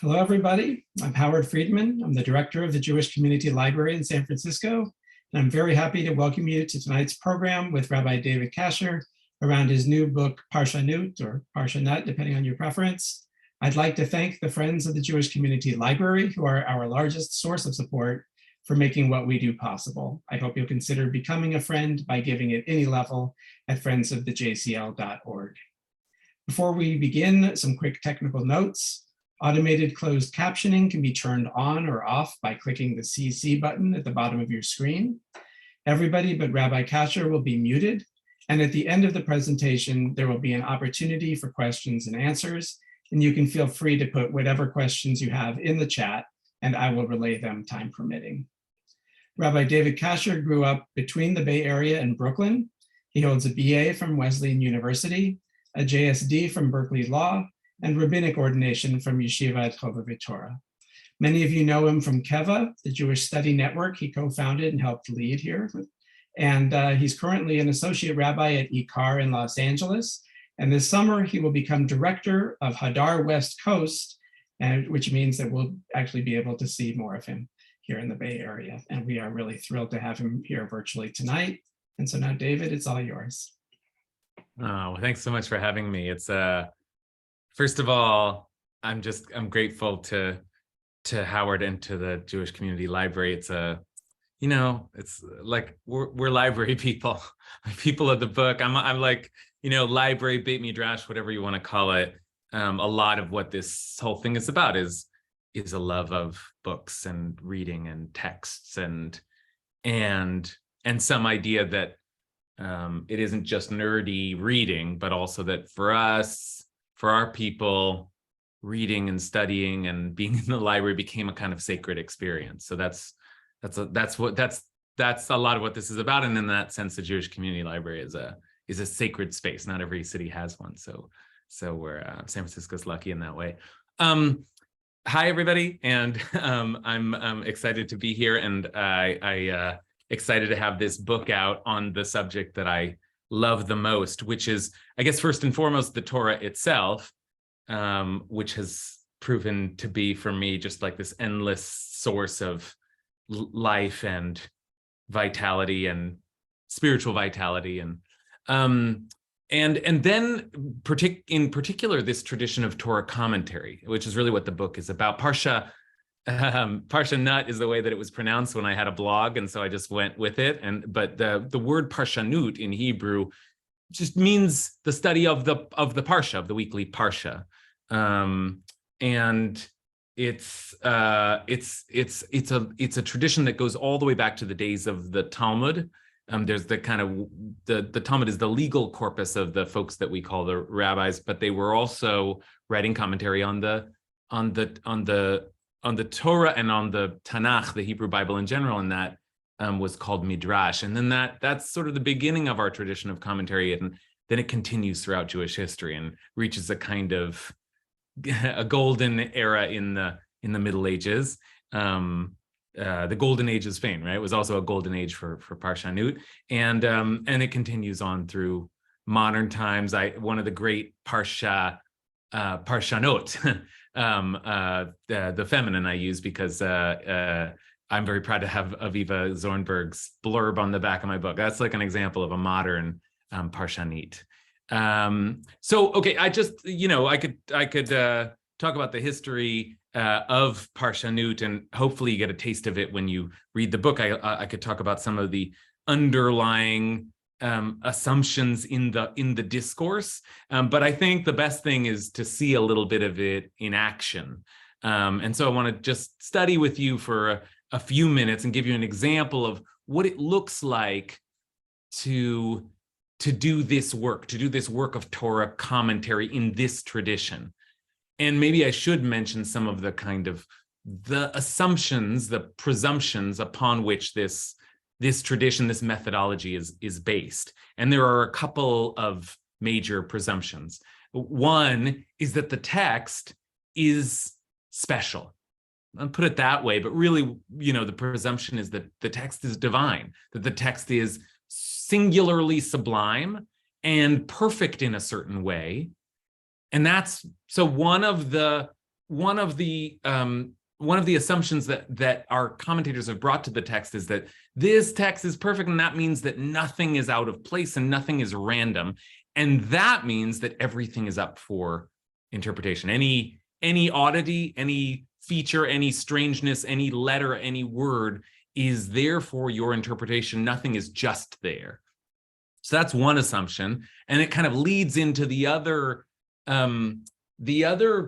Hello, everybody. I'm Howard Friedman. I'm the director of the Jewish Community Library in San Francisco, and I'm very happy to welcome you to tonight's program with Rabbi David Kasher around his new book, ParshaNut, or ParshaNut, depending on your preference. I'd like to thank the Friends of the Jewish Community Library, who are our largest source of support for making what we do possible. I hope you'll consider becoming a friend by giving at any level at friendsofthejcl.org. Before we begin, some quick technical notes. Automated closed captioning can be turned on or off by clicking the CC button at the bottom of your screen. Everybody but Rabbi Kasher will be muted, and at the end of the presentation, there will be an opportunity for questions and answers, and you can feel free to put whatever questions you have in the chat, and I will relay them time permitting. Rabbi David Kasher grew up between the Bay Area and Brooklyn. He holds a BA from Wesleyan University, a JSD from Berkeley Law, and rabbinic ordination from Yeshivat World of Torah. Many of you know him from Keva, the Jewish study network he co-founded and helped lead here. And he's currently an associate rabbi at IKAR in Los Angeles. And this summer, he will become director of Hadar West Coast, which means that we'll actually be able to see more of him here in the Bay Area. And we are really thrilled to have him here virtually tonight. And so now, David, it's all yours. Oh, well, thanks so much for having me. It's first of all, I'm grateful to Howard and to the Jewish Community Library. It's it's like we're library people, people of the book. I'm like, library, Beit Midrash, whatever you want to call it. A lot of what this whole thing is about is a love of books and reading and texts and some idea that it isn't just nerdy reading, but also that for us, for our people, reading and studying and being in the library became a kind of sacred experience. So that's a lot of what this is about. And in that sense, the Jewish Community Library is a sacred space. Not every city has one. So we're San Francisco's lucky in that way. Hi, everybody, and I'm excited to be here, and I excited to have this book out on the subject that I love the most, which is, I guess, first and foremost, the Torah itself, which has proven to be for me just like this endless source of life and vitality and spiritual vitality, and then in particular this tradition of Torah commentary, which is really what the book is about. ParshaNut is the way that it was pronounced when I had a blog, and so I just went with it. But the word ParshaNut in Hebrew just means the study of the parsha, of the weekly parsha, and it's a tradition that goes all the way back to the days of the Talmud. There's the kind of the Talmud is the legal corpus of the folks that we call the rabbis, but they were also writing commentary on the Torah and on the Tanakh, the Hebrew Bible in general, and that was called Midrash. And then that's sort of the beginning of our tradition of commentary, and then it continues throughout Jewish history and reaches a kind of a golden era in the Middle Ages. The golden age of Spain, right? It was also a golden age for ParshaNut, and it continues on through modern times. One of the great ParshaNot. The feminine I use because I'm very proud to have Aviva Zornberg's blurb on the back of my book. That's like an example of a modern ParshaNut. So, okay, I could talk about the history of ParshaNut, and hopefully you get a taste of it when you read the book. I could talk about some of the underlying assumptions in the discourse, but I think the best thing is to see a little bit of it in action. And so I want to just study with you for a few minutes and give you an example of what it looks like to do this work of Torah commentary in this tradition. And maybe I should mention some of the kind of the assumptions, the presumptions upon which this tradition, this methodology is based. And there are a couple of major presumptions. One is that the text is special. I'll put it that way, but really, the presumption is that the text is divine, that the text is singularly sublime and perfect in a certain way. And that's, so one of the one of the assumptions that our commentators have brought to the text is that this text is perfect, and that means that nothing is out of place and nothing is random, and that means that everything is up for interpretation. Any oddity, any feature, any strangeness, any letter, any word is there for your interpretation. Nothing is just there. So that's one assumption, and it kind of leads into the other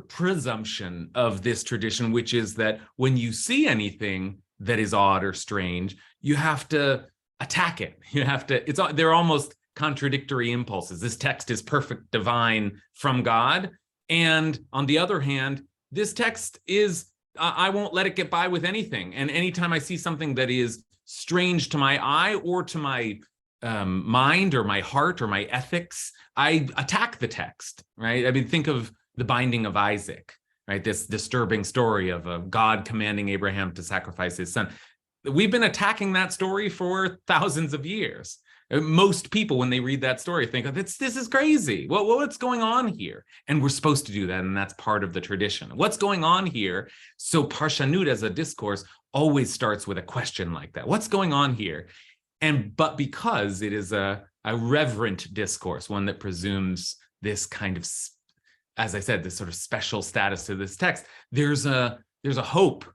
presumption of this tradition, which is that when you see anything that is odd or strange, you have to attack it. They're almost contradictory impulses. This text is perfect, divine from God. And on the other hand, this text is, I won't let it get by with anything. And anytime I see something that is strange to my eye or to my mind or my heart or my ethics, I attack the text, right? I mean, think of the binding of Isaac, right? This disturbing story of a God commanding Abraham to sacrifice his son. We've been attacking that story for thousands of years. Most people, when they read that story, think, this is crazy. What's going on here? And we're supposed to do that, and that's part of the tradition. What's going on here? So ParshaNut as a discourse always starts with a question like that. What's going on here? But because it is a reverent discourse, one that presumes this kind of, as I said, this sort of special status to this text, there's a hope,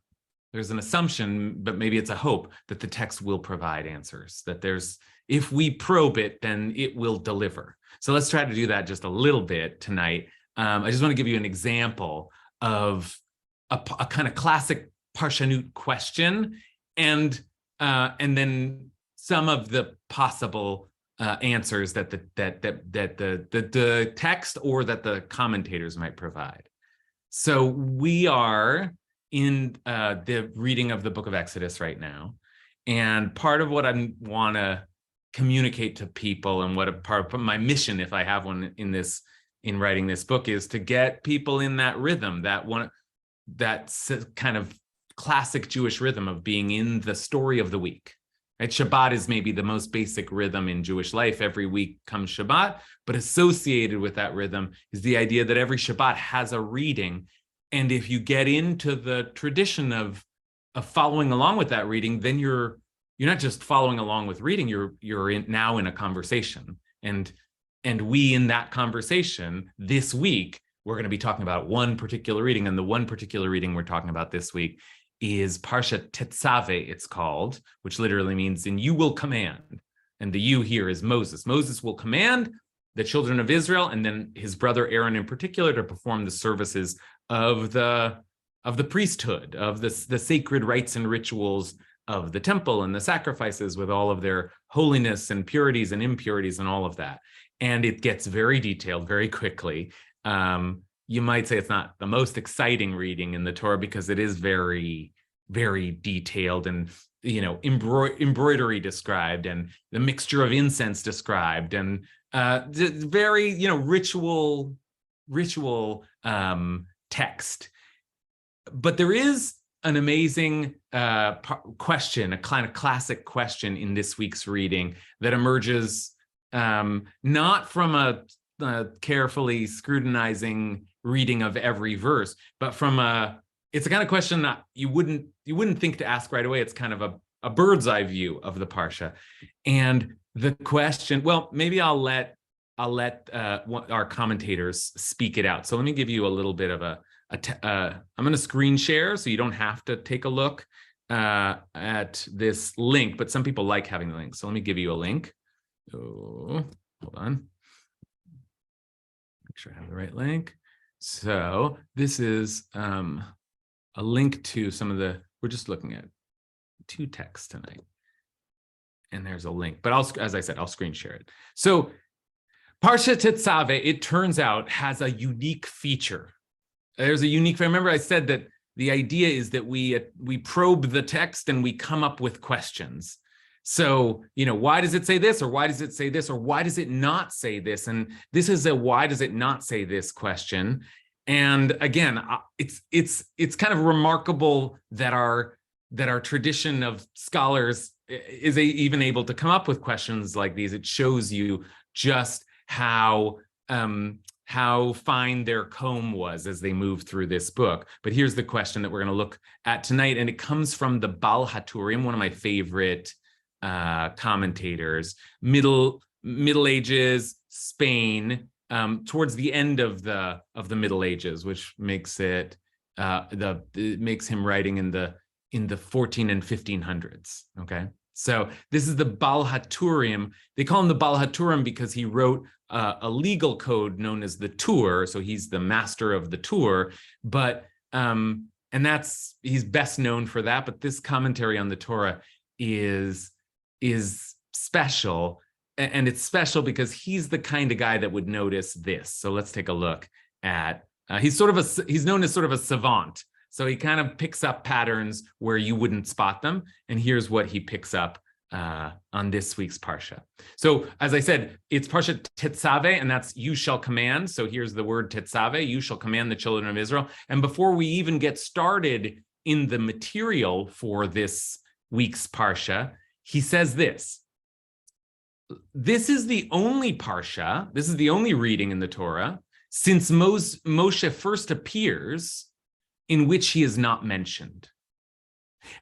there's an assumption, but maybe it's a hope that the text will provide answers, that if we probe it, then it will deliver. So let's try to do that just a little bit tonight. I just want to give you an example of a kind of classic ParshaNut question, and then some of the possible answers that the text or that the commentators might provide. So we are in the reading of the book of Exodus right now, and part of what I want to communicate to people, and what a part of my mission, if I have one in writing this book, is to get people in that rhythm, that kind of classic Jewish rhythm of being in the story of the week. Right? Shabbat is maybe the most basic rhythm in Jewish life. Every week comes Shabbat, but associated with that rhythm is the idea that every Shabbat has a reading. And if you get into the tradition of following along with that reading, then you're not just following along with reading, you're now in a conversation. And we, in that conversation this week, we're going to be talking about one particular reading, and the one particular reading we're talking about this week is Parsha Tetzaveh, it's called, which literally means, and you will command. And the you here is Moses. Moses will command the children of Israel, and then his brother Aaron in particular, to perform the services of the priesthood, of the sacred rites and rituals of the temple and the sacrifices, with all of their holiness and purities and impurities and all of that. And it gets very detailed very quickly. You might say it's not the most exciting reading in the Torah because it is very, very detailed, and embroidery described, and the mixture of incense described, and very ritual text. But there is an amazing question, a kind of classic question in this week's reading that emerges not from a carefully scrutinizing reading of every verse, but from it's a kind of question that you wouldn't think to ask right away. It's kind of a bird's eye view of the Parsha. And the question, well, maybe I'll let our commentators speak it out. So let me give you a little bit of I'm going to screen share so you don't have to take a look at this link, but some people like having the link. So let me give you a link. Oh, hold on. Make sure I have the right link. So this is a link to we're just looking at 2 texts tonight. And there's a link, but as I said, I'll screen share it. So Parsha Tetzaveh, it turns out, has a unique feature. Remember I said that the idea is that we probe the text and we come up with questions. So, why does it say this, or why does it say this, or why does it not say this? And this is a why does it not say this question. And again, it's kind of remarkable that our tradition of scholars is even able to come up with questions like these. It shows you just how fine their comb was as they moved through this book. But here's the question that we're going to look at tonight, and it comes from the Baal HaTurim, one of my favorite commentators, Middle Ages Spain, towards the end of the Middle Ages, which makes it makes him writing in the 14 and 1500s. Okay, so this is the Baal HaTurim. They call him the Baal HaTurim because he wrote a legal code known as the Tur. So he's the master of the Tur, but he's best known for that. But this commentary on the Torah is special, and it's special because he's the kind of guy that would notice this. So let's take a look at. He's known as sort of a savant. So he kind of picks up patterns where you wouldn't spot them. And here's what he picks up on this week's Parsha. So as I said, it's Parsha Tetzaveh, and that's you shall command. So here's the word Tetzaveh, you shall command the children of Israel. And before we even get started in the material for this week's Parsha, he says this. This is the only Parsha, this is the only reading in the Torah since Moshe first appears in which he is not mentioned,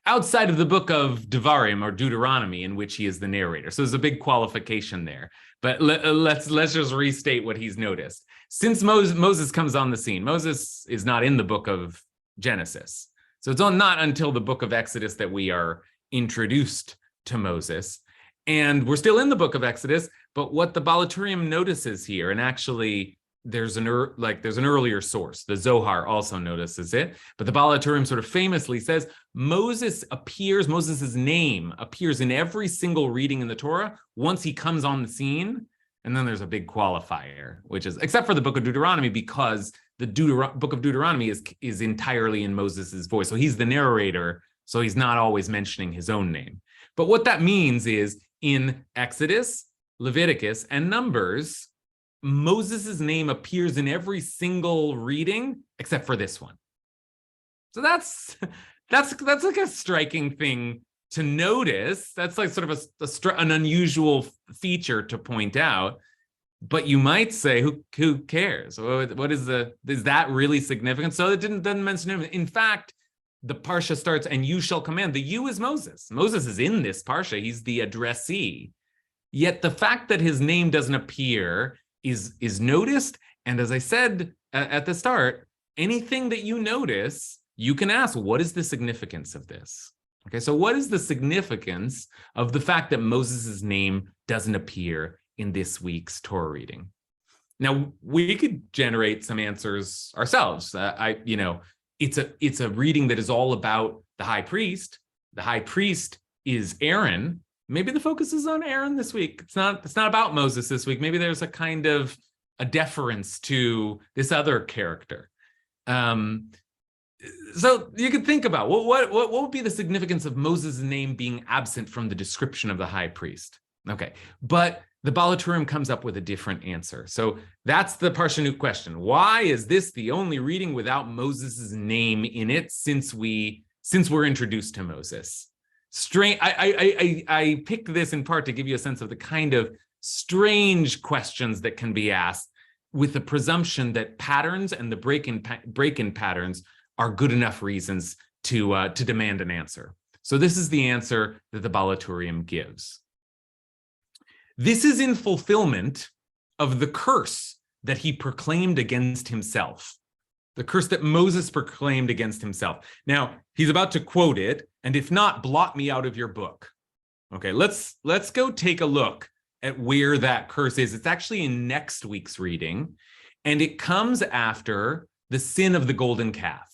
outside of the book of Devarim or Deuteronomy, in which he is the narrator. So there's a big qualification there. But let's just restate what he's noticed. Since Moses comes on the scene, Moses is not in the book of Genesis. So it's not until the book of Exodus that we are introduced to Moses. And we're still in the book of Exodus, but what the Baal HaTurim notices here, and actually there's an earlier source, the Zohar also notices it, but the Baal HaTurim sort of famously says Moses's name appears in every single reading in the Torah once he comes on the scene. And then there's a big qualifier, which is, except for the book of Deuteronomy, because the book of Deuteronomy is entirely in Moses's voice. So he's the narrator, so he's not always mentioning his own name. But what that means is in Exodus, Leviticus, and Numbers, Moses's name appears in every single reading except for this one. So that's like a striking thing to notice. That's like sort of an unusual feature to point out. But you might say, who cares? What is that really significant? So it doesn't mention him. In fact, the Parsha starts, and you shall command. The you is Moses. Moses is in this Parsha. He's the addressee. Yet the fact that his name doesn't appear is noticed. And as I said at the start, anything that you notice, you can ask, what is the significance of this? Okay, so what is the significance of the fact that Moses' name doesn't appear in this week's Torah reading? Now, we could generate some answers ourselves. It's a reading that is all about the high priest. The high priest is Aaron. Maybe the focus is on Aaron this week. It's not about Moses this week. Maybe there's a kind of a deference to this other character. So you could think about what would be the significance of Moses' name being absent from the description of the high priest? Okay, but the Baal HaTurim comes up with a different answer. So that's the ParshaNut question. Why is this the only reading without Moses' name in it since we're introduced to Moses? Strange. I picked this in part to give you a sense of the kind of strange questions that can be asked with the presumption that patterns and the break-in patterns are good enough reasons to demand an answer. So this is the answer that the Baal HaTurim gives. This is in fulfillment of the curse that he proclaimed against himself, the curse that Moses proclaimed against himself. Now, he's about to quote it, and if not, blot me out of your book. Okay, let's go take a look at where that curse is. It's actually in next week's reading, and it comes after the sin of the golden calf.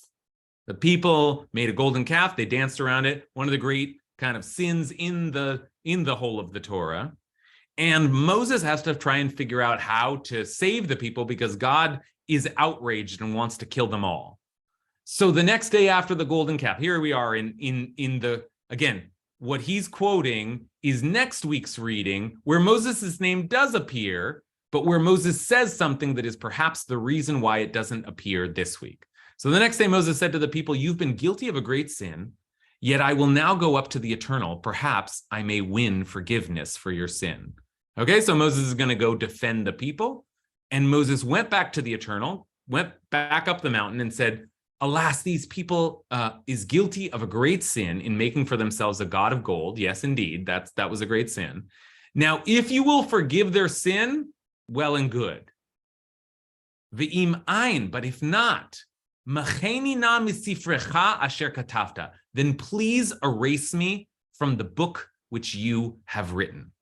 The people made a golden calf, they danced around it, one of the great kind of sins in the whole of the Torah. And Moses has to try and figure out how to save the people because God is outraged and wants to kill them all. So the next day after the golden calf, here we are again, what he's quoting is next week's reading where Moses' name does appear, but where Moses says something that is perhaps the reason why it doesn't appear this week. So the next day Moses said to the people, you've been guilty of a great sin, yet I will now go up to the eternal. Perhaps I may win forgiveness for your sin. Okay, so Moses is going to go defend the people. And Moses went back to the Eternal, went back up the mountain and said, alas, these people is guilty of a great sin in making for themselves a god of gold. Yes, indeed, that was a great sin. Now, if you will forgive their sin, well and good. Ve'im ein, but if not, macheni na misifrecha asher katafta, then please erase me from the book which you have written.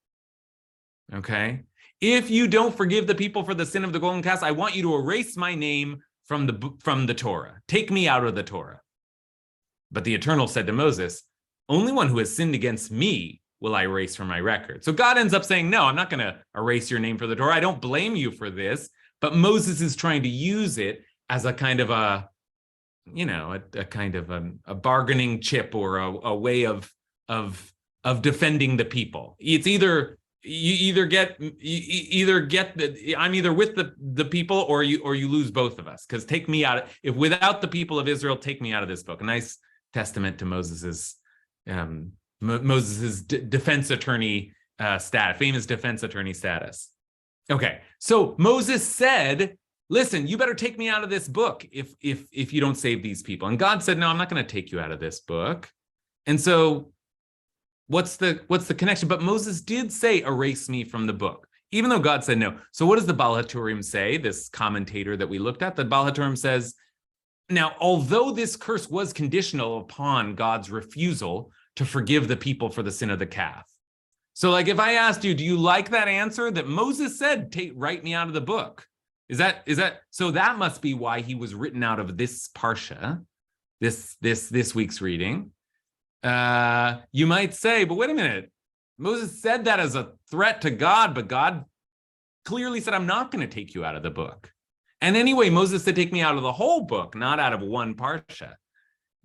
Okay? If you don't forgive the people for the sin of the golden calf, I want you to erase my name from the Torah. Take me out of the Torah. But the Eternal said to Moses, only one who has sinned against me will I erase from my record. So God ends up saying, no, I'm not going to erase your name for the Torah. I don't blame you for this. But Moses is trying to use it as a kind of a bargaining chip or a way of defending the people. It's either I'm either with the people or you lose both of us, because take me out. If without the people of Israel, take me out of this book. A nice testament to Moses's defense attorney status, famous defense attorney status. Okay, so Moses said, listen, you better take me out of this book if you don't save these people. And God said, no, I'm not going to take you out of this book. And so what's the connection? But Moses did say, erase me from the book, even though God said no. So what does the Baal HaTurim say, this commentator that we looked at? The Baal HaTurim says, now, although this curse was conditional upon God's refusal to forgive the people for the sin of the calf. So like if I asked you, do you like that answer that Moses said, write me out of the book? Is that so that must be why he was written out of this parsha, this week's reading. You might say, but wait a minute, Moses said that as a threat to God, but God clearly said, I'm not going to take you out of the book. And anyway, Moses said, take me out of the whole book, not out of one parsha.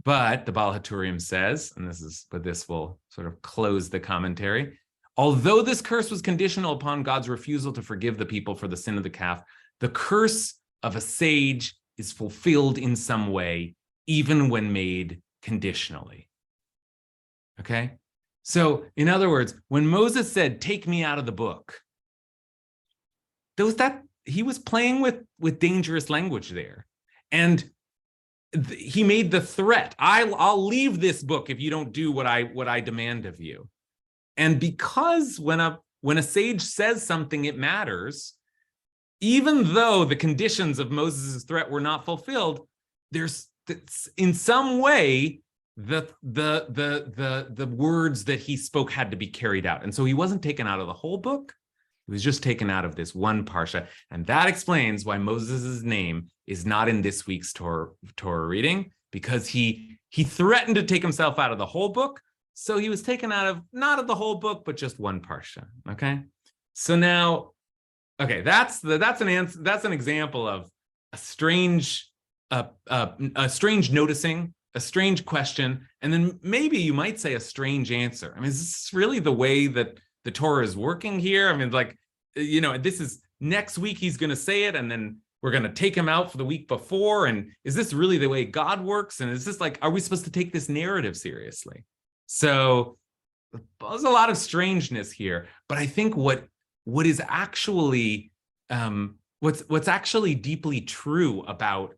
But the Baal HaTurim says, and this will sort of close the commentary, although this curse was conditional upon God's refusal to forgive the people for the sin of the calf, the curse of a sage is fulfilled in some way, even when made conditionally. Okay? So, in other words, when Moses said, take me out of the book, he was playing with dangerous language there. And he made the threat, I'll leave this book if you don't do what I demand of you. And because when a sage says something, it matters, even though the conditions of Moses' threat were not fulfilled, there's in some way the words that he spoke had to be carried out. And so he wasn't taken out of the whole book. He was just taken out of this one parsha. And that explains why Moses' name is not in this week's Torah reading, because he threatened to take himself out of the whole book. So he was taken out of, not of the whole book, but just one parsha. Okay. So now, okay, that's an example of a strange noticing, a strange question, and then maybe you might say a strange answer. I mean, is this really the way that the Torah is working here? I mean, like, this is next week he's going to say it, and then we're going to take him out for the week before. And is this really the way God works? And is this like, are we supposed to take this narrative seriously? So there's a lot of strangeness here. But I think what is actually what's actually deeply true about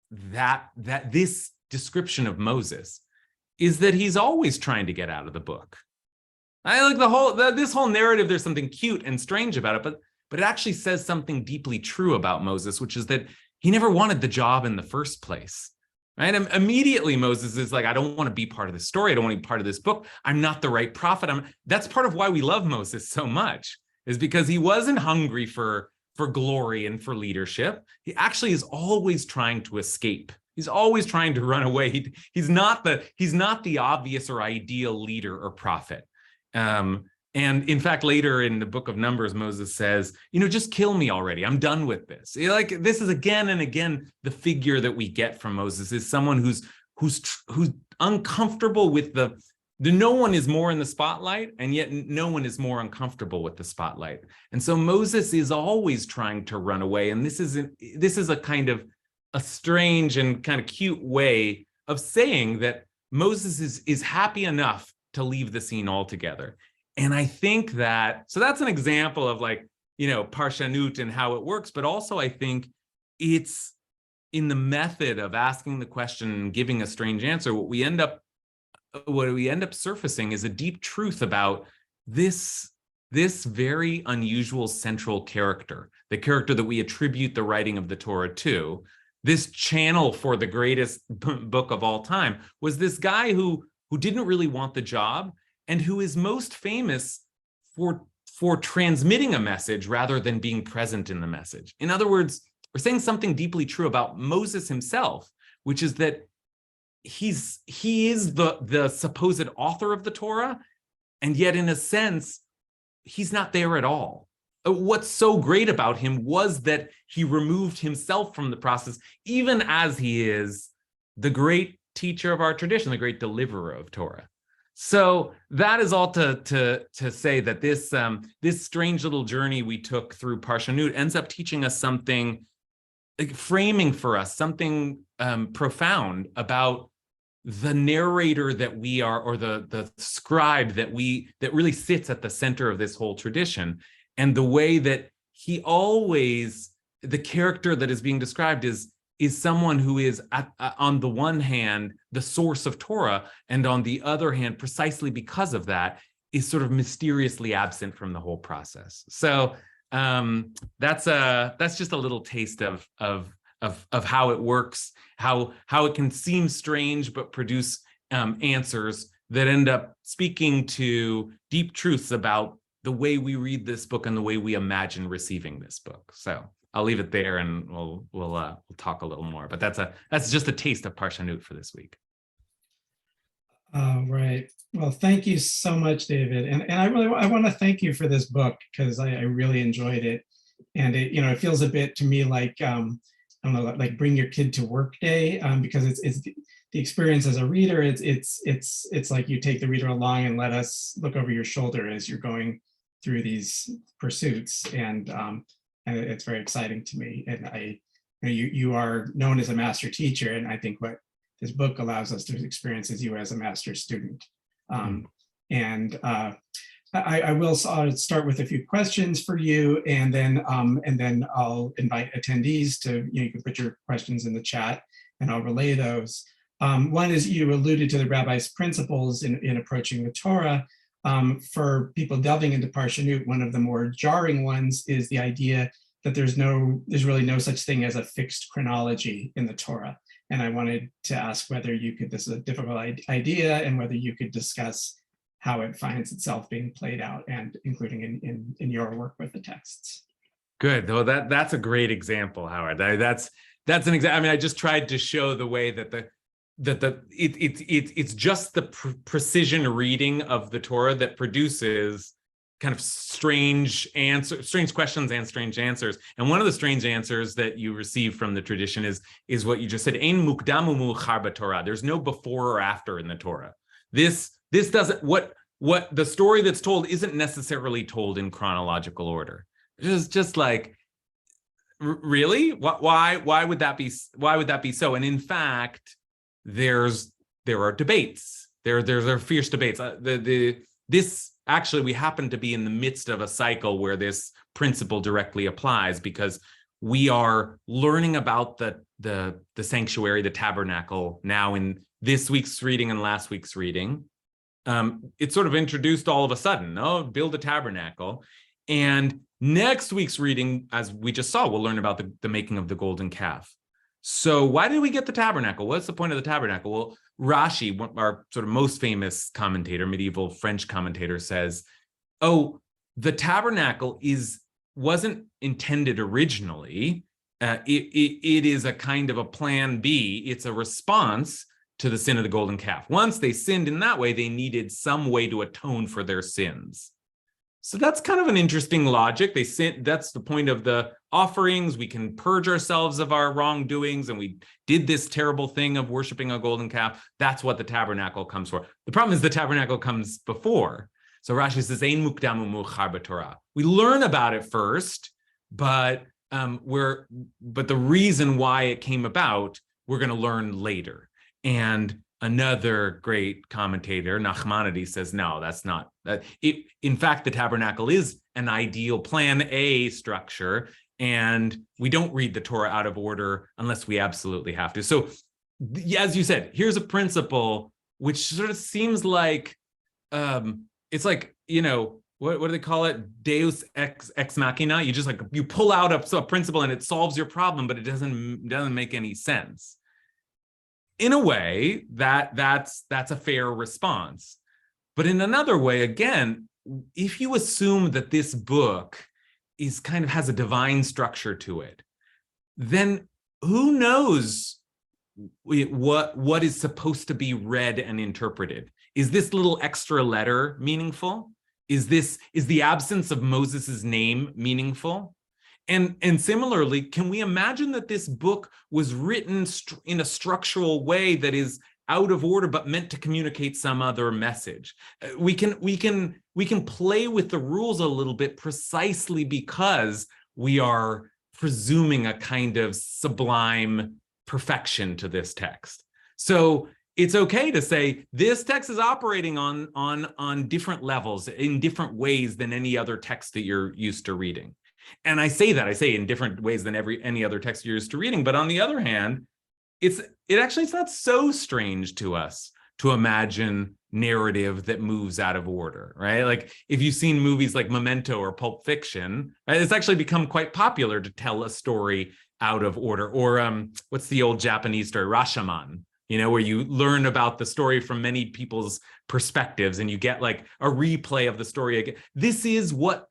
that this description of Moses is that he's always trying to get out of the book. I like this whole narrative. There's something cute and strange about it, but it actually says something deeply true about Moses, which is that he never wanted the job in the first place. Right? And immediately Moses is like, I don't want to be part of this story. I don't want to be part of this book. I'm not the right prophet. That's part of why we love Moses so much, is because he wasn't hungry for glory and for leadership. He actually is always trying to escape. He's always trying to run away. He's not the obvious or ideal leader or prophet. And in fact, later in the book of Numbers, Moses says, just kill me already. I'm done with this. Like, this is again and again, the figure that we get from Moses is someone who's uncomfortable with the no one is more in the spotlight, and yet no one is more uncomfortable with the spotlight. And so Moses is always trying to run away. And this is a kind of a strange and kind of cute way of saying that Moses is happy enough to leave the scene altogether. And I think that's an example of, like, ParshaNut and how it works, but also I think it's in the method of asking the question and giving a strange answer. What we end up surfacing is a deep truth about this very unusual central character, the character that we attribute the writing of the Torah to. This channel for the greatest book of all time was this guy who didn't really want the job and who is most famous for transmitting a message rather than being present in the message. In other words, we're saying something deeply true about Moses himself, which is that he is the supposed author of the Torah, and yet in a sense, he's not there at all. What's so great about him was that he removed himself from the process, even as he is the great teacher of our tradition, the great deliverer of Torah. So that is all to say that this strange little journey we took through ParshaNut ends up teaching us something, framing for us something profound about the narrator that we are, or the scribe that really sits at the center of this whole tradition, and the way that the character that is being described is someone who is on the one hand the source of Torah, and on the other hand, precisely because of that, is sort of mysteriously absent from the whole process. So that's just a little taste of how it works, how it can seem strange but produce answers that end up speaking to deep truths about the way we read this book and the way we imagine receiving this book. So I'll leave it there, and we'll talk a little more. But that's just a taste of ParshaNut for this week. Right. Well, thank you so much, David. And I want to thank you for this book, because I really enjoyed it. And it feels a bit to me like I don't know, like Bring Your Kid to Work Day, because it's the experience as a reader. It's like you take the reader along and let us look over your shoulder as you're going through these pursuits, and it's very exciting to me. And you are known as a master teacher, and I think what this book allows us to experience is you as a master student. And I will start with a few questions for you, and then I'll invite attendees to, you can put your questions in the chat and I'll relay those. One is, you alluded to the rabbi's principles in approaching the Torah. For people delving into ParshaNut, one of the more jarring ones is the idea that there's really no such thing as a fixed chronology in the Torah. And I wanted to ask whether you could, this is a difficult idea, and whether you could discuss how it finds itself being played out, and including in your work with the texts. Good. Well, that's a great example, Howard. That's an example. I mean, I just tried to show the way that it's just the precision reading of the Torah that produces kind of strange questions and strange answers. And one of the strange answers that you receive from the tradition is what you just said: Ein mukdam u'muachar b'Torah. There's no before or after in the Torah. This doesn't, what the story that's told isn't necessarily told in chronological order. Just like, really? Why would that be? Why would that be so? And in fact, there are debates. There are fierce debates. This actually, we happen to be in the midst of a cycle where this principle directly applies, because we are learning about the sanctuary, the tabernacle, now in this week's reading and last week's reading. It's sort of introduced all of a sudden. Oh, build a tabernacle. And next week's reading, as we just saw, we'll learn about the making of the golden calf. So why did we get the tabernacle? What's the point of the tabernacle? Well, Rashi, our sort of most famous commentator, medieval French commentator, says, oh, the tabernacle wasn't intended originally. It is a kind of a plan B. It's a response to the sin of the golden calf. Once they sinned in that way, they needed some way to atone for their sins. So that's kind of an interesting logic. They sin. That's the point of the offerings. We can purge ourselves of our wrongdoings, and we did this terrible thing of worshiping a golden calf. That's what the tabernacle comes for. The problem is the tabernacle comes before. So Rashi says, Ein mukdam u'muachar b'Torah. We learn about it first, but the reason why it came about, we're going to learn later. And Another great commentator, Nachmanides, says, no, that's not. In fact, the tabernacle is an ideal plan A structure, and we don't read the Torah out of order unless we absolutely have to. So, as you said, here's a principle which sort of seems like, it's like, what do they call it? Deus ex machina. You just like, you pull out a principle and it solves your problem, but it doesn't make any sense. In a way, that's a fair response. But in another way, again, if you assume that this book has a divine structure to it, then who knows what is supposed to be read and interpreted? Is this little extra letter meaningful? Is the absence of Moses's name meaningful? And similarly, can we imagine that this book was written in a structural way that is out of order but meant to communicate some other message? We can play with the rules a little bit precisely because we are presuming a kind of sublime perfection to this text. So it's okay to say this text is operating on different levels in different ways than any other text that you're used to reading. And I say in different ways than any other text you're used to reading. But on the other hand, it's not so strange to us to imagine narrative that moves out of order, right? Like if you've seen movies like Memento or Pulp Fiction, right, it's actually become quite popular to tell a story out of order. Or what's the old Japanese story, Rashomon, where you learn about the story from many people's perspectives and you get like a replay of the story again. This is what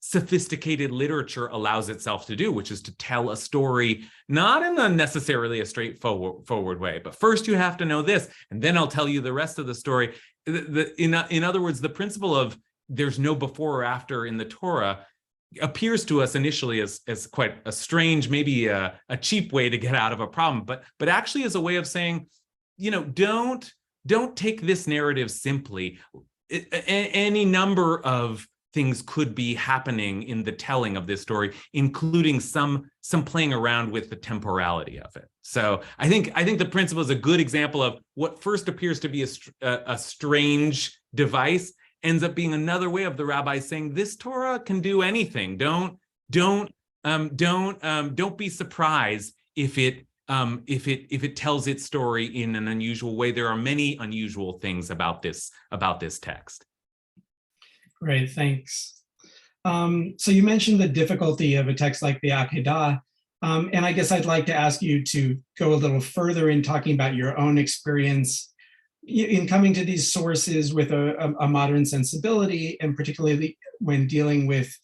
sophisticated literature allows itself to do, which is to tell a story, not in necessarily a straightforward way, but first you have to know this, and then I'll tell you the rest of the story. In other words, the principle of there's no before or after in the Torah appears to us initially as quite a strange, maybe a cheap way to get out of a problem, but actually as a way of saying, don't take this narrative simply. Any number of things could be happening in the telling of this story, including some playing around with the temporality of it. So I think the principle is a good example of what first appears to be a strange device ends up being another way of the rabbis saying this Torah can do anything. Don't be surprised if it tells its story in an unusual way. There are many unusual things about this text. Great, thanks. So you mentioned the difficulty of a text like the Akedah, and I guess I'd like to ask you to go a little further in talking about your own experience in coming to these sources with a modern sensibility, and particularly when dealing with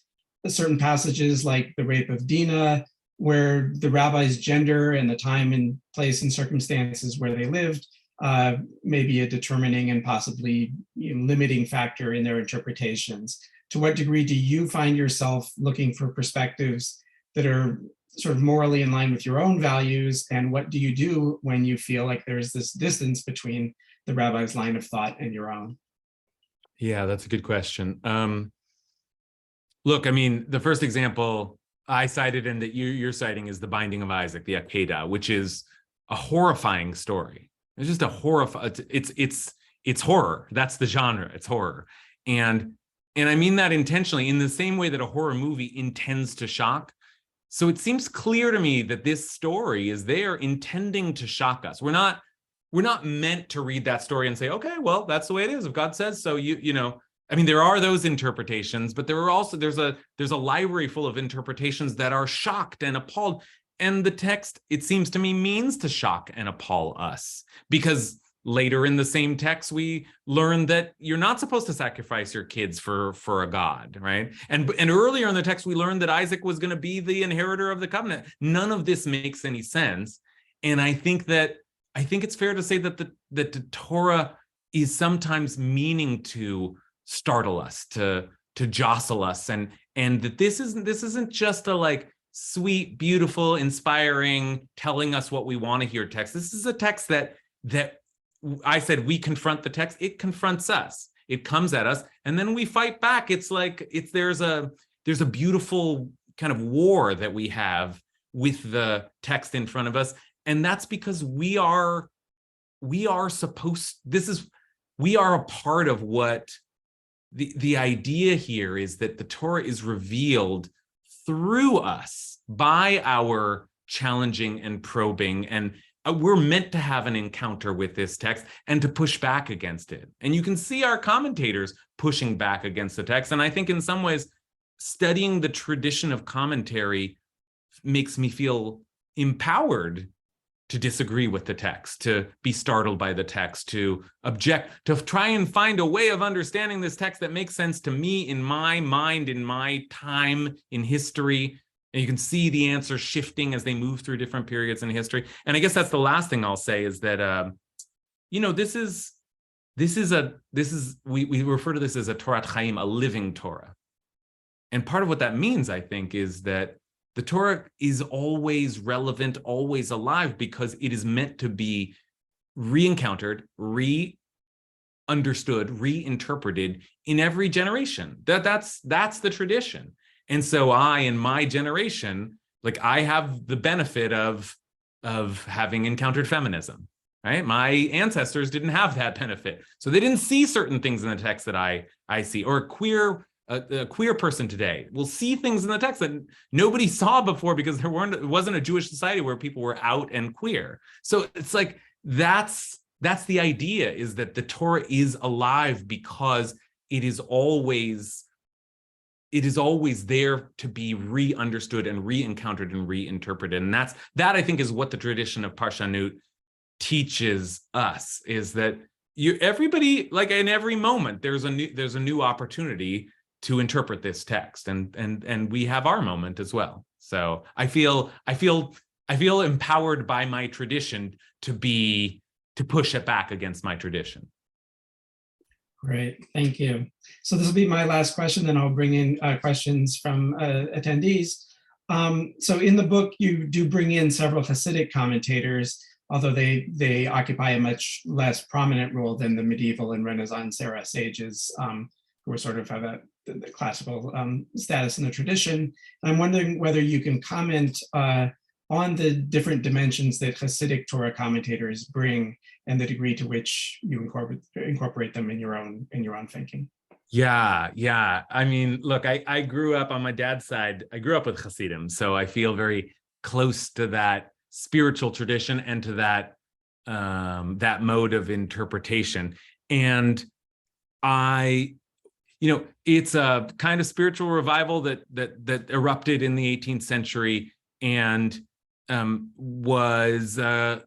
certain passages like the rape of Dinah, where the rabbi's gender and the time and place and circumstances where they lived may be a determining and possibly limiting factor in their interpretations. To what degree do you find yourself looking for perspectives that are sort of morally in line with your own values? And what do you do when you feel like there's this distance between the rabbi's line of thought and your own? Yeah, that's a good question. Look, I mean, the first example I cited and that you're citing is the Binding of Isaac, the Akedah, which is a horrifying story. It's just a horrifying. It's horror. That's the genre. It's horror, and I mean that intentionally. In the same way that a horror movie intends to shock, so it seems clear to me that this story is there intending to shock us. We're not meant to read that story and say, okay, well, that's the way it is. If God says so, you know. I mean, there are those interpretations, but there are also there's a library full of interpretations that are shocked and appalled. And the text, it seems to me, means to shock and appall us, because later in the same text we learn that you're not supposed to sacrifice your kids for a god, right? And earlier in the text we learned that Isaac was going to be the inheritor of the covenant. None of this makes any sense, and I think it's fair to say that the Torah is sometimes meaning to startle us, to jostle us, and that this isn't just a like sweet, beautiful, inspiring, telling us what we want to hear text. This is a text that I said we confront the text. It confronts us. It comes at us, and then we fight back. It's like there's a beautiful kind of war that we have with the text in front of us, and that's because we are we are a part of what the idea here is, that the Torah is revealed through us by our challenging and probing, and we're meant to have an encounter with this text and to push back against it. And you can see our commentators pushing back against the text. And I think in some ways, studying the tradition of commentary makes me feel empowered to disagree with the text, to be startled by the text, to object, to try and find a way of understanding this text that makes sense to me in my mind, in my time in history. And you can see the answers shifting as they move through different periods in history. And I guess that's the last thing I'll say is that, we refer to this as a Torat Chaim, a living Torah. And part of what that means, I think, is that the Torah is always relevant, always alive, because it is meant to be re-encountered, re-understood, reinterpreted in every generation. That's the tradition. And so in my generation, I have the benefit of having encountered feminism, right? My ancestors didn't have that benefit. So they didn't see certain things in the text that I see, or a queer person today will see things in the text that nobody saw before, because it wasn't a Jewish society where people were out and queer. So it's that's the idea, is that the Torah is alive because it is always there to be re-understood and re-encountered and reinterpreted. And that I think is what the tradition of ParshaNut teaches us, is that everybody, in every moment, there's a new opportunity to interpret this text, and we have our moment as well. So I feel empowered by my tradition to push it back against my tradition. Great, thank you. So this will be my last question, then I'll bring in questions from attendees. So in the book, you do bring in several Hasidic commentators, although they occupy a much less prominent role than the medieval and Renaissance era sages, who are sort of have the classical status in the tradition. And I'm wondering whether you can comment on the different dimensions that Hasidic Torah commentators bring, and the degree to which you incorporate them in your own thinking. Yeah. I mean, look, I grew up on my dad's side. I grew up with Hasidim, so I feel very close to that spiritual tradition and to that mode of interpretation. And it's a kind of spiritual revival that erupted in the 18th century and was an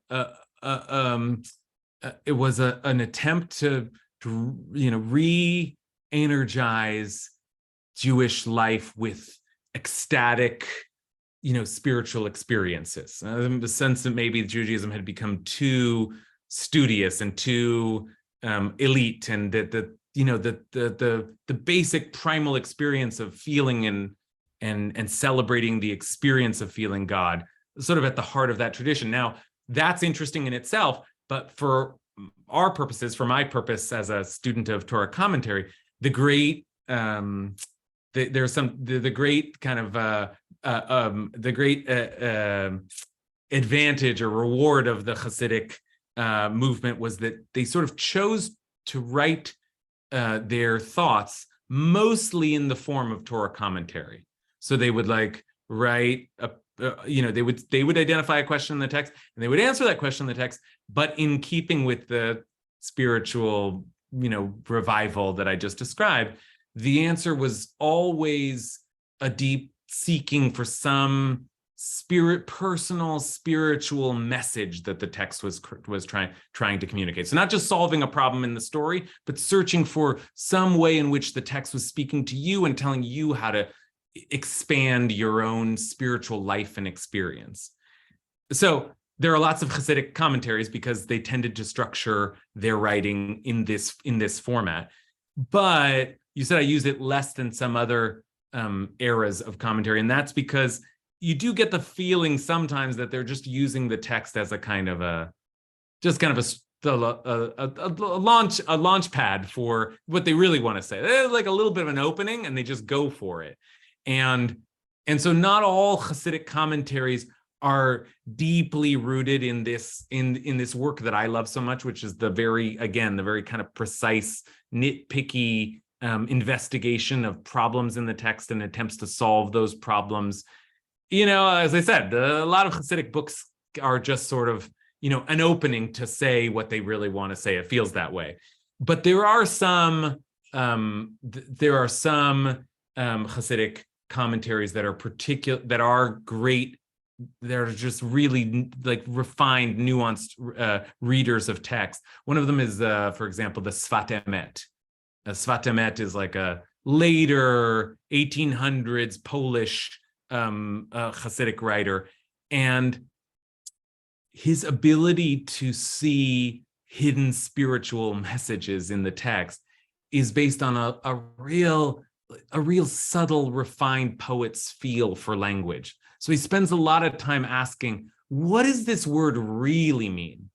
attempt to re-energize Jewish life with ecstatic, spiritual experiences. The sense that maybe Judaism had become too studious and too elite, and that the basic primal experience of feeling and celebrating the experience of feeling God, sort of at the heart of that tradition. Now, that's interesting in itself, but for our purposes, for my purpose as a student of Torah commentary, the great advantage or reward of the Hasidic movement was that they sort of chose to write their thoughts mostly in the form of Torah commentary. So they would write they would identify a question in the text, and they would answer that question in the text, but in keeping with the spiritual, revival that I just described, the answer was always a deep seeking for some personal spiritual message that the text was trying to communicate. So not just solving a problem in the story, but searching for some way in which the text was speaking to you and telling you how to expand your own spiritual life and experience. So there are lots of Hasidic commentaries because they tended to structure their writing in this format. But you said I use it less than some other eras of commentary, and that's because you do get the feeling sometimes that they're just using the text as a launch pad for what they really want to say. They're like a little bit of an opening, and they just go for it. And so not all Hasidic commentaries are deeply rooted in this work that I love so much, which is the very kind of precise, nitpicky investigation of problems in the text and attempts to solve those problems. As I said, a lot of Hasidic books are just sort of, an opening to say what they really want to say. It feels that way. But there are some Hasidic commentaries that are great. They're just really like refined, nuanced readers of text. One of them is, for example, the Sfat Emet. Sfat Emet is like a later 1800s Polish Hasidic writer, and his ability to see hidden spiritual messages in the text is based on a real subtle, refined poet's feel for language. So he spends a lot of time asking, what does this word really mean?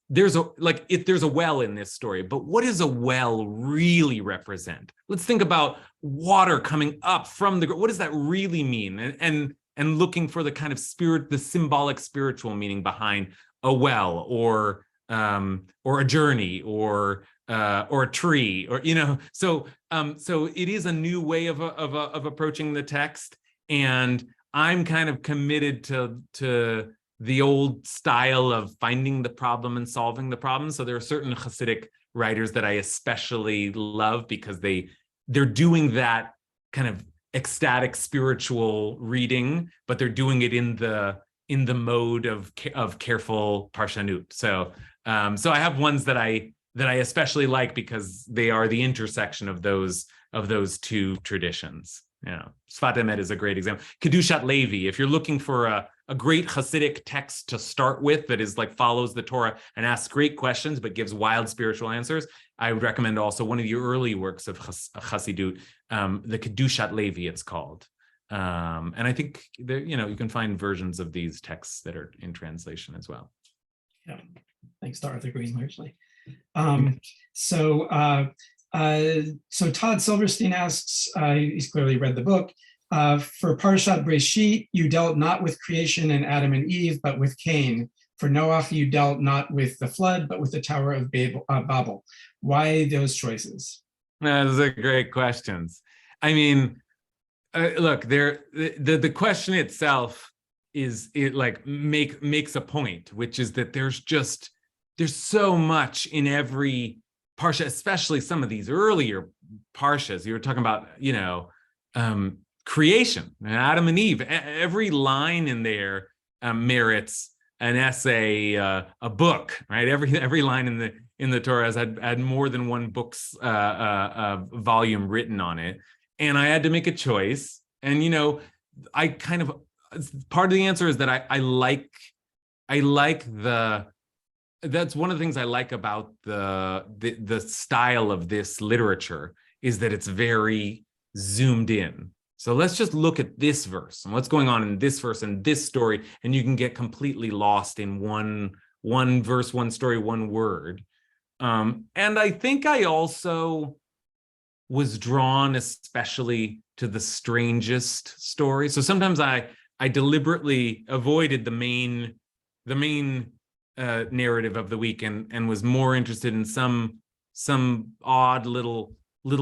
There's a well in this story, but what does a well really represent? Let's think about water coming up from the ground. What does that really mean? And looking for the kind of the symbolic spiritual meaning behind a well or a journey or a tree, So it is a new way of approaching the text, and I'm kind of committed to the old style of finding the problem and solving the problem. So there are certain Hasidic writers that I especially love because they're doing that kind of ecstatic spiritual reading, but they're doing it in the mode of careful ParshaNut. So I have ones that I especially like because they are the intersection of those two traditions. Sfat Emet is a great example. Kedushat Levi, if you're looking for a great Hasidic text to start with that is like follows the Torah and asks great questions but gives wild spiritual answers, I would recommend also one of the early works of Hasidut, the Kedushat Levi, it's called. And I think there, you can find versions of these texts that are in translation as well. Yeah, thanks to Arthur Green largely. So Todd Silverstein asks, he's clearly read the book, for Parshat Breshit, you dealt not with creation and Adam and Eve, but with Cain. For Noach, you dealt not with the flood, but with the Tower of Babel. Why those choices? Those are great questions. I mean, look, the question itself makes a point, which is that there's so much in every parsha, especially some of these earlier parshas. You were talking about, creation, Adam and Eve. Every line in there merits an essay, a book, right? Every line in the Torah has had more than one book's volume written on it, and I had to make a choice. And I kind of, part of the answer is that I like that's one of the things I like about the style of this literature is that it's very zoomed in. So let's just look at this verse and what's going on in this verse and this story, and you can get completely lost in one verse, one story, one word. And I think I also was drawn especially to the strangest story. So sometimes I deliberately avoided the main narrative of the week and was more interested in some odd little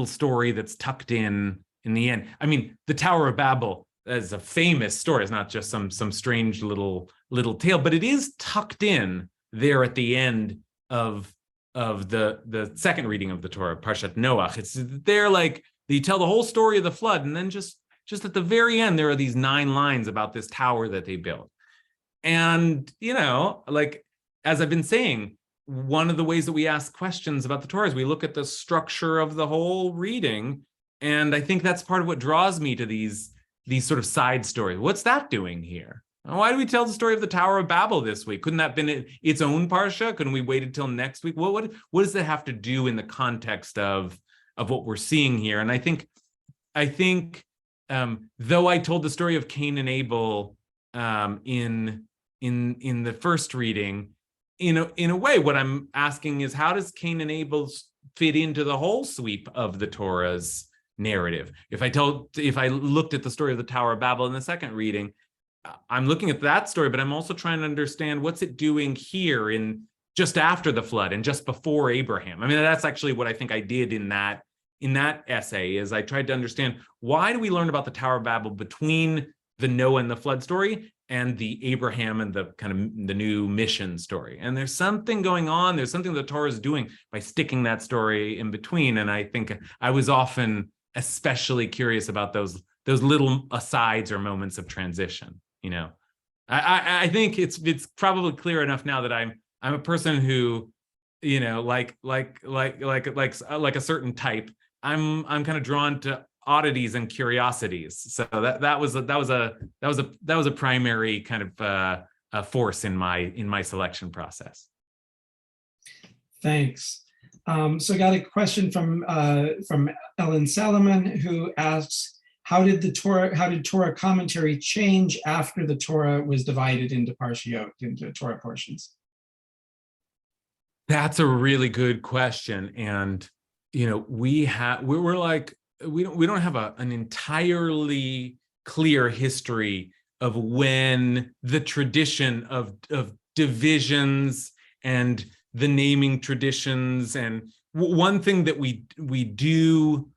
story that's tucked in the end. I mean, the Tower of Babel is a famous story. It's not just some strange little tale, but it is tucked in there at the end of the second reading of the Torah, Parshat Noach. It's there, like you tell the whole story of the flood, and then just at the very end there are these 9 lines about this tower that they built. And like as I've been saying, one of the ways that we ask questions about the Torah is we look at the structure of the whole reading. And I think that's part of what draws me to these sort of side stories. What's that doing here? Why do we tell the story of the Tower of Babel this week? Couldn't that have been its own parsha? Couldn't we wait until next week? What does that have to do in the context of what we're seeing here? And I think though I told the story of Cain and Abel in the first reading, in a way, what I'm asking is, how does Cain and Abel fit into the whole sweep of the Torah's narrative? If I looked at the story of the Tower of Babel in the second reading, I'm looking at that story, but I'm also trying to understand what's it doing here in just after the flood and just before Abraham. I mean, that's actually what I think I did in that essay, is I tried to understand, why do we learn about the Tower of Babel between the Noah and the flood story and the Abraham and the kind of the new mission story? And there's something going on. There's something the Torah is doing by sticking that story in between. And I think I was often especially curious about those little asides or moments of transition. You know, I think it's probably clear enough now that I'm a person who, you know, like a certain type. I'm kind of drawn to oddities and curiosities. So that was a primary kind of a force in my selection process. Thanks. So I got a question from Ellen Salomon, who asks, how did Torah commentary change after the Torah was divided into parshiyot, into Torah portions? That's a really good question. And, you know, we don't have an entirely clear history of when the tradition of divisions and the naming traditions, and one thing that we do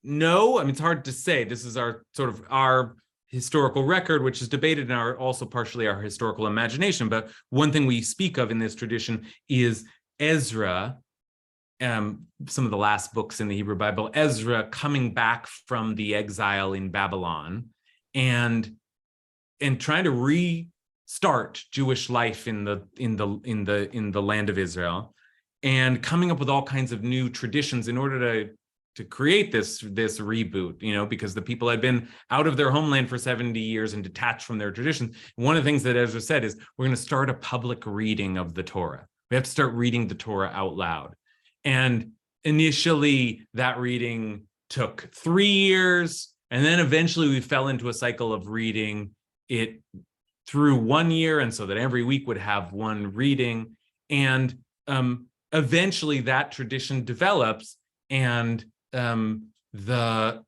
know, I mean, it's hard to say, this is our historical record, which is debated and also partially our historical imagination. But one thing we speak of in this tradition is Ezra, some of the last books in the Hebrew Bible, Ezra coming back from the exile in Babylon and trying to restart Jewish life in the land of Israel, and coming up with all kinds of new traditions in order to create this reboot, you know, because the people had been out of their homeland for 70 years and detached from their traditions. One of the things that Ezra said is, we're going to start a public reading of the Torah. We have to start reading the Torah out loud. And initially that reading took 3 years. And then eventually we fell into a cycle of reading it through 1 year. And so that every week would have one reading. And eventually that tradition develops, and the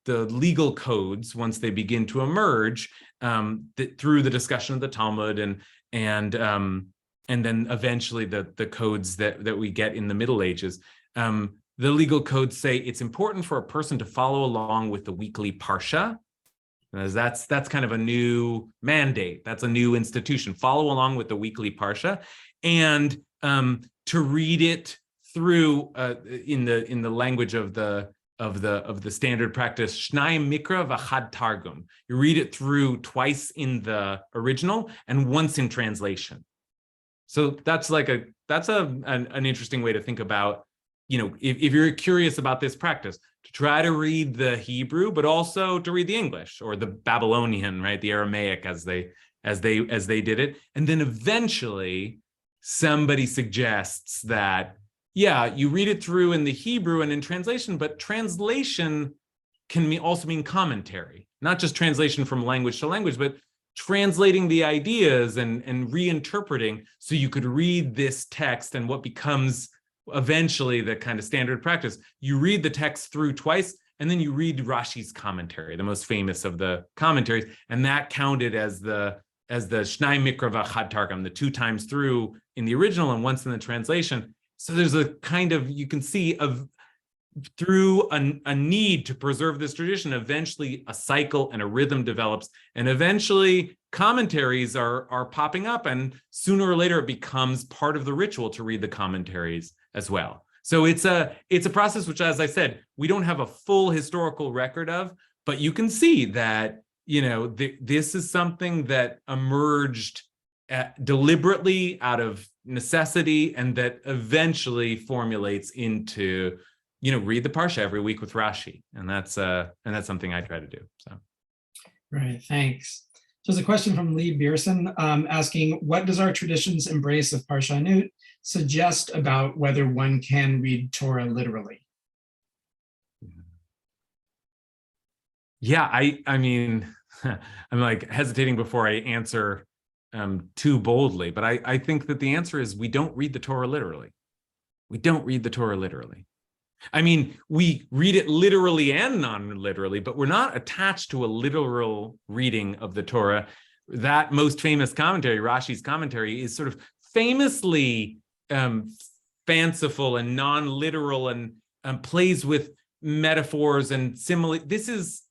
legal codes, once they begin to emerge, through the discussion of the Talmud and then eventually the codes that we get in the Middle Ages, the legal codes say it's important for a person to follow along with the weekly parsha. That's kind of a new mandate. That's a new institution. Follow along with the weekly parsha, and to read it through in the language of the standard practice, Shnayim Mikra v'Chad Targum. You read it through twice in the original and once in translation. So that's an interesting way to think about, you know, if you're curious about this practice, to try to read the Hebrew, but also to read the English or the Babylonian, right, the Aramaic as they did it, and then eventually somebody suggests that, yeah, you read it through in the Hebrew and in translation, but translation can also mean commentary, not just translation from language to language, but translating the ideas and reinterpreting, so you could read this text and what becomes eventually the kind of standard practice. You read the text through twice, and then you read Rashi's commentary, the most famous of the commentaries, and that counted as the Shnai Mikra v'Chad Targum, the 2 times through in the original and once in the translation. So there's a kind of, you can see through a need to preserve this tradition, eventually a cycle and a rhythm develops, and eventually commentaries are popping up, and sooner or later it becomes part of the ritual to read the commentaries as well. So it's a process which, as I said, we don't have a full historical record of, but you can see that, you know, this is something that emerged deliberately out of necessity, and that eventually formulates into, you know, read the Parsha every week with Rashi. And that's something I try to do. So. Right, thanks. So there's a question from Lee Beerson asking, what does our tradition's embrace of ParshaNut suggest about whether one can read Torah literally? Yeah, I mean, I'm like hesitating before I answer too boldly, but I think that the answer is we don't read the Torah literally. We don't read the Torah literally. I mean, we read it literally and non-literally, but we're not attached to a literal reading of the Torah. That most famous commentary, Rashi's commentary, is sort of famously fanciful and non-literal and plays with metaphors and simile. This is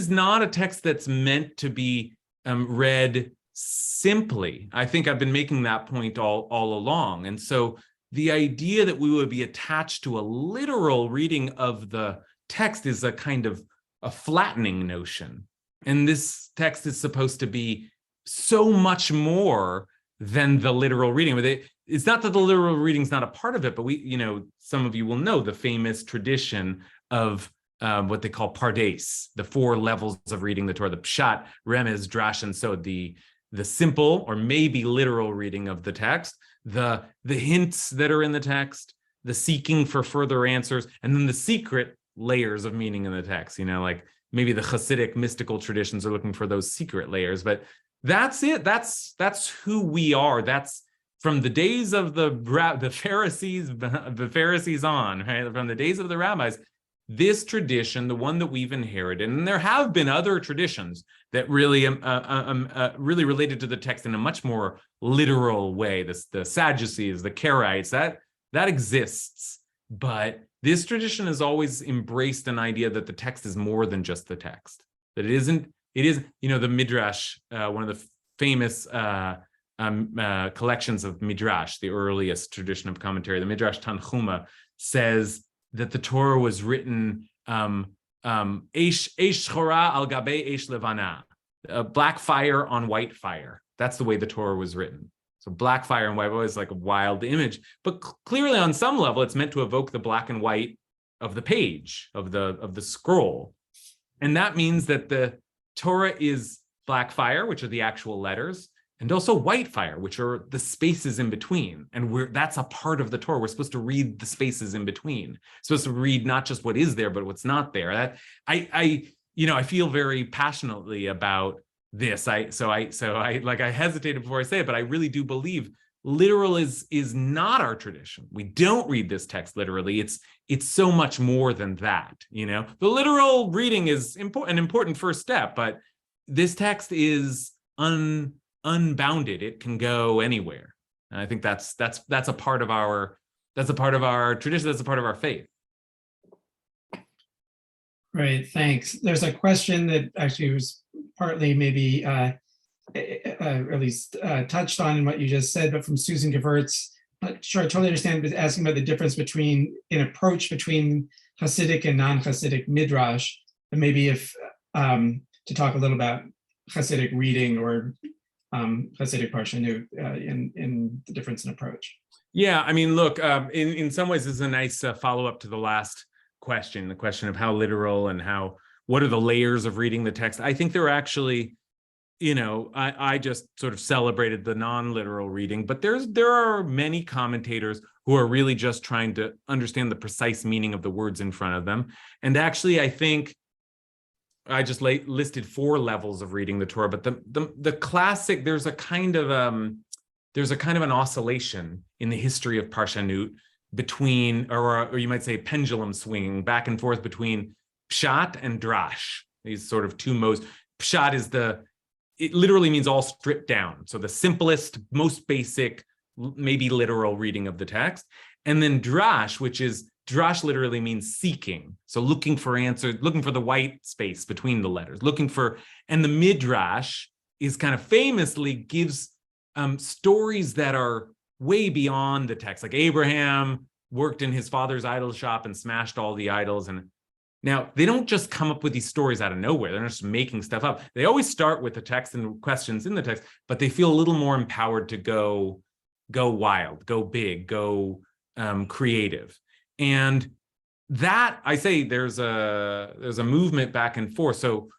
not a text that's meant to be read simply. I think I've been making that point all along. And so the idea that we would be attached to a literal reading of the text is a kind of a flattening notion. And this text is supposed to be so much more than the literal reading. It's not that the literal reading is not a part of it, but some of you will know the famous tradition of what they call pardes, the 4 levels of reading the Torah: the pshat, remez, drash, and so the simple or maybe literal reading of the text, the hints that are in the text, the seeking for further answers, and then the secret layers of meaning in the text. Like maybe the Hasidic mystical traditions are looking for those secret layers, but that's it. That's who we are. That's from the days of the Pharisees on, right? From the days of the rabbis. This tradition, the one that we've inherited, and there have been other traditions that really really related to the text in a much more literal way. The Sadducees, the Karaites, that exists. But this tradition has always embraced an idea that the text is more than just the text. That it is, the Midrash, one of the famous collections of Midrash, the earliest tradition of commentary, the Midrash Tanchuma, says that the Torah was written eish chora al gabe eish levana, black fire on white fire. That's the way the Torah was written. So black fire and white fire is like a wild image, but clearly on some level it's meant to evoke the black and white of the page, of the scroll. And that means that the Torah is black fire, which are the actual letters, and also white fire, which are the spaces in between. And that's a part of the Torah. We're supposed to read the spaces in between. We're supposed to read not just what is there, but what's not there. That I feel very passionately about this. I hesitated before I say it, but I really do believe literal is not our tradition. We don't read this text literally. It's so much more than that. The literal reading is an important first step, but this text is unbounded. It can go anywhere. And I think that's a part of our tradition. That's a part of our faith. Great, thanks. There's a question that actually was partly maybe at least touched on in what you just said, but from Susan Gewirtz. Not sure I totally understand, but asking about the difference between an approach between Hasidic and non-Hasidic midrash, and maybe if to talk a little about Hasidic reading or Hasidic ParshaNut in the difference in approach. Yeah, I mean, look, in some ways, this is a nice follow-up to the last question, the question of how literal and what are the layers of reading the text. I think there are actually, I just sort of celebrated the non-literal reading, but there are many commentators who are really just trying to understand the precise meaning of the words in front of them. And actually, I think I just listed 4 levels of reading the Torah, but the classic, there's a kind of an oscillation in the history of ParshaNut between, or you might say pendulum swinging back and forth between pshat and drash. These sort of two most. Pshat is it literally means all stripped down. So the simplest, most basic, maybe literal reading of the text. And then drash, drash literally means seeking. So looking for answers, looking for the white space between the letters, and the midrash is kind of famously gives stories that are way beyond the text. Like Abraham worked in his father's idol shop and smashed all the idols. And now they don't just come up with these stories out of nowhere. They're not just making stuff up. They always start with the text and questions in the text, but they feel a little more empowered to go wild, go big, go creative. And that, I say, there's a movement back and forth. So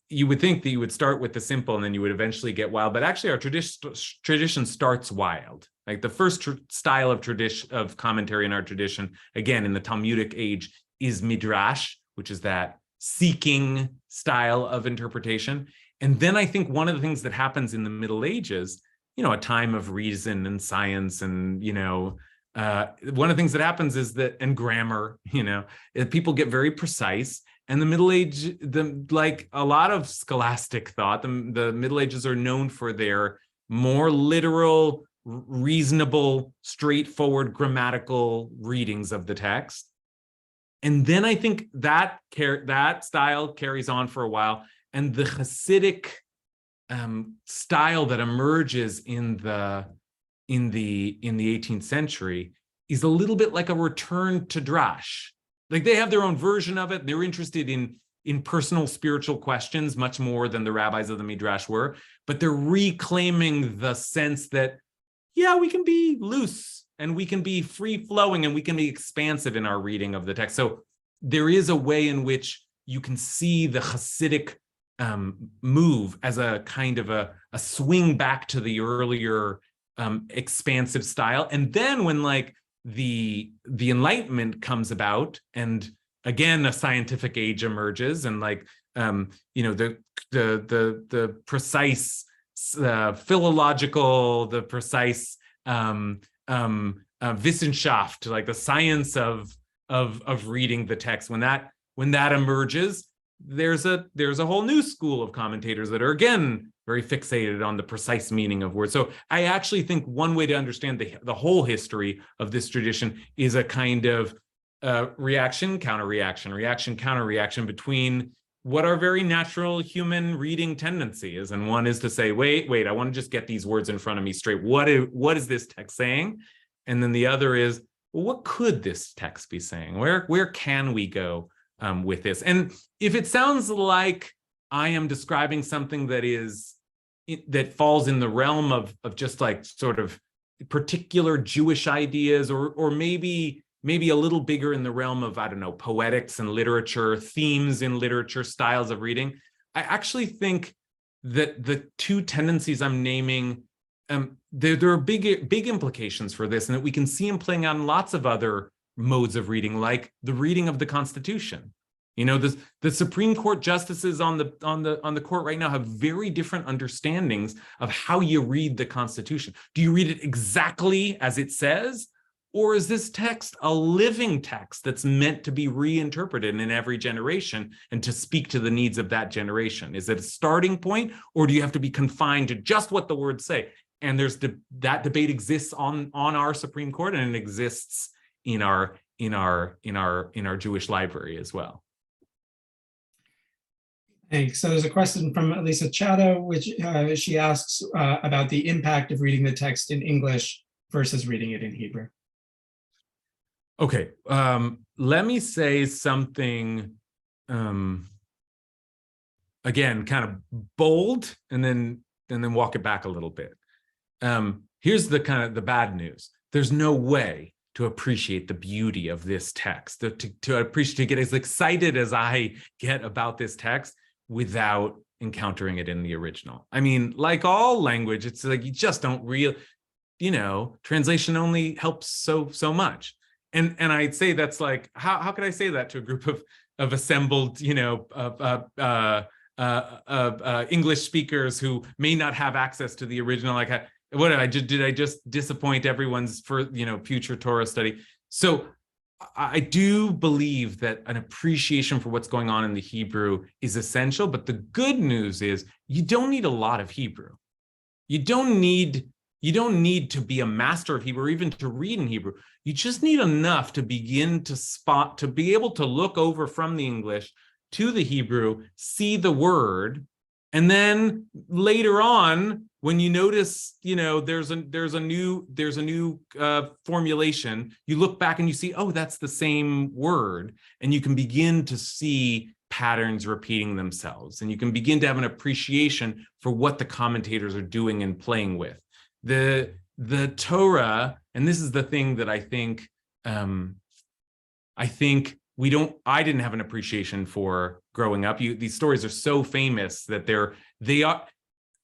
you would think that you would start with the simple and then you would eventually get wild, but actually our tradition starts wild. Like the first style of commentary in our tradition, again, in the Talmudic age, is midrash, which is that seeking style of interpretation. And then I think one of the things that happens in the Middle Ages, a time of reason and science and, one of the things that happens is that, and grammar, people get very precise. And the Middle Age, like a lot of scholastic thought, the Middle Ages are known for their more literal, reasonable, straightforward grammatical readings of the text. And then I think that style carries on for a while, and the Hasidic style that emerges in the 18th century is a little bit like a return to drash. Like they have their own version of it. They're interested in personal spiritual questions much more than the rabbis of the Midrash were, but they're reclaiming the sense that, yeah, we can be loose and we can be free flowing and we can be expansive in our reading of the text. So there is a way in which you can see the Hasidic move as a kind of a swing back to the earlier expansive style. And then when like the Enlightenment comes about, and again a scientific age emerges, and like the precise philological, the precise Wissenschaft, like the science of reading the text, when that emerges, there's a whole new school of commentators that are again very fixated on the precise meaning of words. So I actually think one way to understand the whole history of this tradition is a kind of reaction, counter-reaction between what are very natural human reading tendencies. And one is to say, wait, I want to just get these words in front of me straight. What is this text saying? And then the other is, well, what could this text be saying? Where can we go with this? And if it sounds like I am describing something that falls in the realm of just like sort of particular Jewish ideas, or maybe a little bigger in the realm of, I don't know, poetics and literature, themes in literature, styles of reading, I actually think that the two tendencies I'm naming, there are big implications for this, and that we can see them playing out in lots of other modes of reading, like the reading of the Constitution. The Supreme Court justices on the court right now have very different understandings of how you read the Constitution. Do you read it exactly as it says? Or is this text a living text that's meant to be reinterpreted in every generation and to speak to the needs of that generation? Is it a starting point, or do you have to be confined to just what the words say? And that debate exists on our Supreme Court, and it exists in our Jewish library as well. Thanks. So there's a question from Elisa Chado, which she asks about the impact of reading the text in English versus reading it in Hebrew. Okay, let me say something, again, kind of bold, and then walk it back a little bit. Here's the kind of the bad news. There's no way to appreciate the beauty of this text, to get as excited as I get about this text without encountering it in the original. I mean, like all language, it's like you just don't translation only helps so much. And I'd say that's like, how could I say that to a group of assembled, English speakers who may not have access to the original? Like, did I just disappoint everyone's future Torah study? So I do believe that an appreciation for what's going on in the Hebrew is essential. But the good news is you don't need a lot of Hebrew. You don't need to be a master of Hebrew or even to read in Hebrew. You just need enough to begin to be able to look over from the English to the Hebrew, see the word, and then later on, when you notice, there's a new formulation, you look back and you see, oh, that's the same word, and you can begin to see patterns repeating themselves, and you can begin to have an appreciation for what the commentators are doing and playing with. The Torah, and this is the thing that I think I didn't have an appreciation for growing up. These stories are so famous that they are.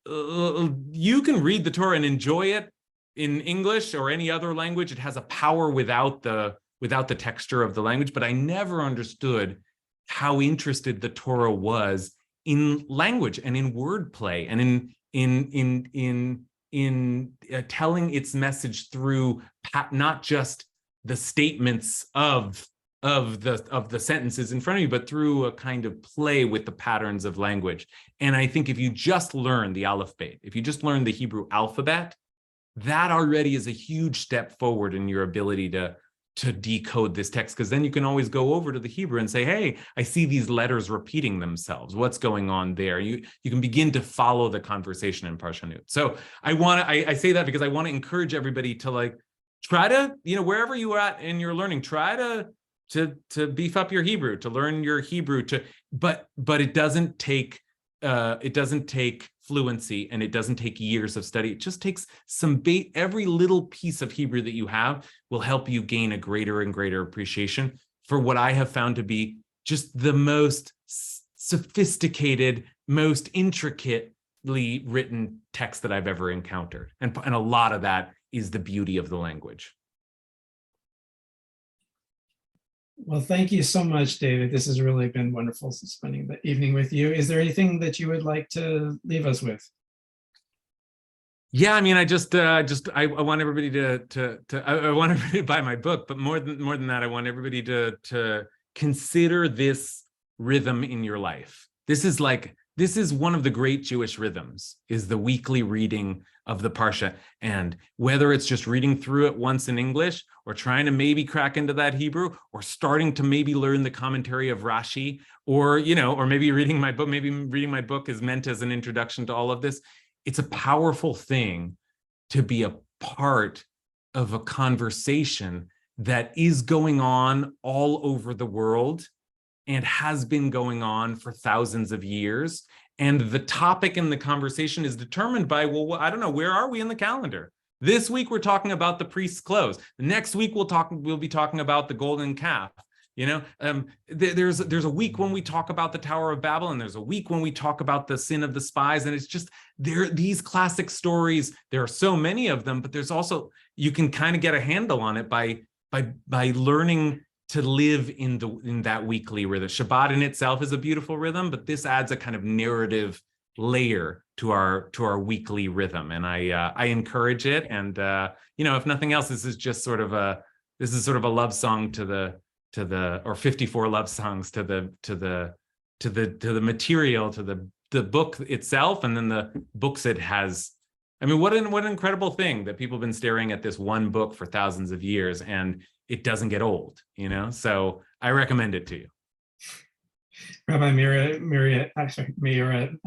You can read the Torah and enjoy it in English or any other language. It has a power without the texture of the language. But I never understood how interested the Torah was in language and in wordplay and in telling its message through not just the statements of the sentences in front of you, but through a kind of play with the patterns of language. And I think if you just learn the Aleph Bet, if you just learn the Hebrew alphabet, that already is a huge step forward in your ability to decode this text, because then you can always go over to the Hebrew and say, hey, I see these letters repeating themselves. What's going on there? You can begin to follow the conversation in ParshaNut. So I say that because I want to encourage everybody to like try to, wherever you are at in your learning, try to beef up your Hebrew, to learn your Hebrew, but it doesn't take fluency, and it doesn't take years of study. It just takes every little piece of Hebrew that you have will help you gain a greater and greater appreciation for what I have found to be just the most sophisticated, most intricately written text that I've ever encountered. And a lot of that is the beauty of the language. Well, thank you so much, David. This has really been wonderful spending the evening with you. Is there anything that you would like to leave us with? Yeah, I mean, I want everybody I want everybody to buy my book, but more than that, I want everybody to consider this rhythm in your life. This is one of the great Jewish rhythms, is the weekly reading of the Parsha. And whether it's just reading through it once in English, or trying to maybe crack into that Hebrew, or starting to maybe learn the commentary of Rashi, or maybe reading my book, maybe reading my book is meant as an introduction to all of this. It's a powerful thing to be a part of a conversation that is going on all over the world and has been going on for thousands of years. And the topic in the conversation is determined by, well, I don't know, where are we in the calendar? This week, we're talking about the priest's clothes. The next week, we'll be talking about the golden calf. There's a week when we talk about the Tower of Babel, and there's a week when we talk about the sin of the spies. And it's just, these classic stories, there are so many of them, but there's also, you can kind of get a handle on it by learning to live in that weekly rhythm. Shabbat in itself is a beautiful rhythm, but this adds a kind of narrative layer to our weekly rhythm, and I encourage it. And if nothing else, this is sort of a love song or 54 love songs to the material, to the book itself, and then the books it has. I mean, what an incredible thing that people have been staring at this one book for thousands of years, and it doesn't get old, So I recommend it to you. Rabbi Mira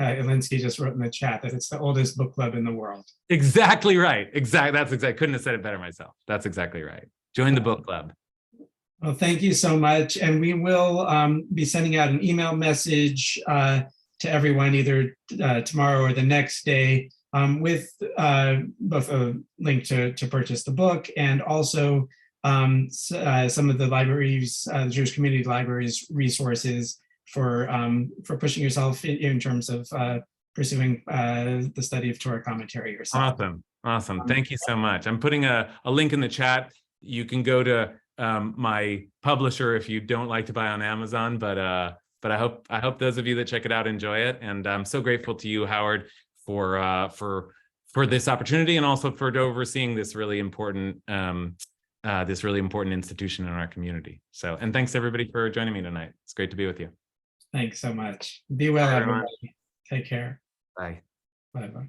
Elinsky just wrote in the chat that it's the oldest book club in the world. Exactly right. Couldn't have said it better myself. That's exactly right. Join the book club. Well, thank you so much. And we will be sending out an email message to everyone either tomorrow or the next day with both a link to purchase the book, and also some of the libraries, the Jewish Community Libraries resources for pushing yourself in terms of pursuing the study of Torah commentary yourself. Awesome. Thank you so much. I'm putting a link in the chat. You can go to my publisher if you don't like to buy on Amazon, but I hope those of you that check it out enjoy it. And I'm so grateful to you, Howard, for this opportunity, and also for overseeing this really important institution in our community. So, and thanks everybody for joining me tonight. It's great to be with you. Thanks so much. Be well, everybody. Take care. Bye. Bye-bye.